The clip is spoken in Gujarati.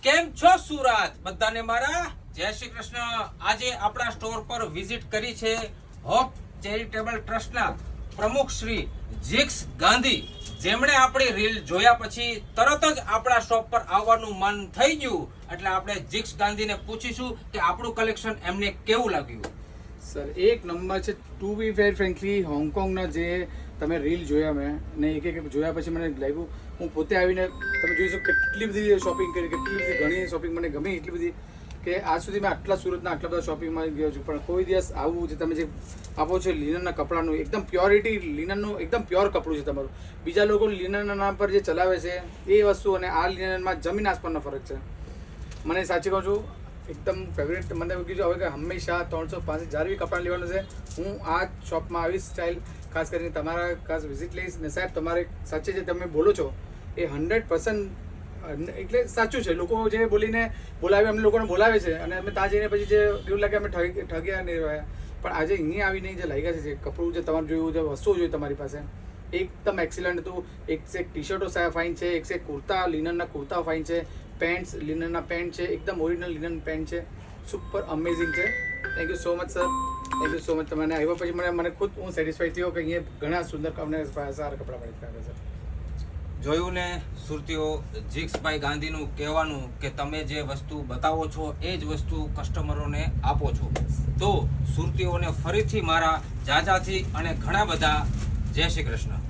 કેમ છો સુરત બધાને મારા જય શ્રી કૃષ્ણ। આજે આપણા સ્ટોર પર વિઝિટ કરી છે હોપ ચેરિટેબલ ટ્રસ્ટના પ્રમુખ શ્રી જીક્સ ગાંધી, જેમણે આપણી રીલ જોયા પછી તરત જ આપણા શોપ પર આવવાનું મન થઈ ગયું। એટલે આપણે જીક્સ ગાંધીને પૂછીશું કે આપણું કલેક્શન એમને કેવું લાગ્યું। સર એક નંબર છે। ટુ બી વેર ફ્રેન્કલી હોંગકોંગના જે તમે રીલ જોયા મેં ને એક જોયા પછી મને લાગ્યું, હું પોતે આવીને તમે જોઈ શકો કેટલી બધી શોપિંગ કરી, કેટલી બધી ઘણી શોપિંગ મને ગમી એટલી બધી કે આજ સુધી મેં આટલા સુરતના આટલા બધા શોપિંગમાં ગયો છું, પણ કોઈ દિવસ આવું જે તમે જે આપો છો લિનનના કપડાનું એકદમ પ્યોરિટી, લિનનનું એકદમ પ્યોર કપડું છે તમારું। બીજા લોકો લિનનના નામ પર જે ચલાવે છે એ વસ્તુ અને આ લિનનમાં જમીન આસમાનનો ફરક છે। મને સાચી કહું છું એકદમ ફેવરેટ મને એવું કીધું હવે કે હંમેશા 365 જ્યારે બી કપડાં લેવાનું છે હું આ શોપમાં આવીશ। સ્ટાઇલ ખાસ કરીને તમારા ખાસ વિઝિટ લઈશ ને સાહેબ તમારે સાચે જે તમે બોલો છો એ 100% એટલે સાચું છે। લોકો જે બોલીને બોલાવે અમને લોકોને બોલાવે છે અને અમે ત્યાં જઈને પછી જે એવું લાગે અમે ઠગ્યા નહીં રહ્યા, પણ આજે અહીંયા આવીને જે લાગ્યા છે જે કપડું જે તમારે જોયું, જે વસ્તુઓ જોઈ તમારી પાસે એકદમ એક્સિલન્ટ હતું। એક સે એક ટી શર્ટો ફાઇન છે, એક સે કુર્તા, લિનનના કુર્તા ફાઇન છે, પેન્ટ્સ લિનનના પેન્ટ છે, એકદમ ઓરિજિનલ લિનન પેન્ટ છે, સુપર અમેઝિંગ છે। Thank you so much sir, thank you so much. તમને આવ્યા પછી મને ખુદ હું સેટિસ્ફાઈ થયો કે અહીંયા ઘણા સુંદર અમને સારા કપડાં મળી શકે સર। જોયું ને સુરતીઓ, જીક્સભાઈ ગાંધીનું કહેવાનું કે તમે જે વસ્તુ બતાવો છો એ જ વસ્તુ કસ્ટમરોને આપો છો। તો સુરતીઓને ફરીથી મારા જાજાથી અને ઘણા બધા જય શ્રી કૃષ્ણ।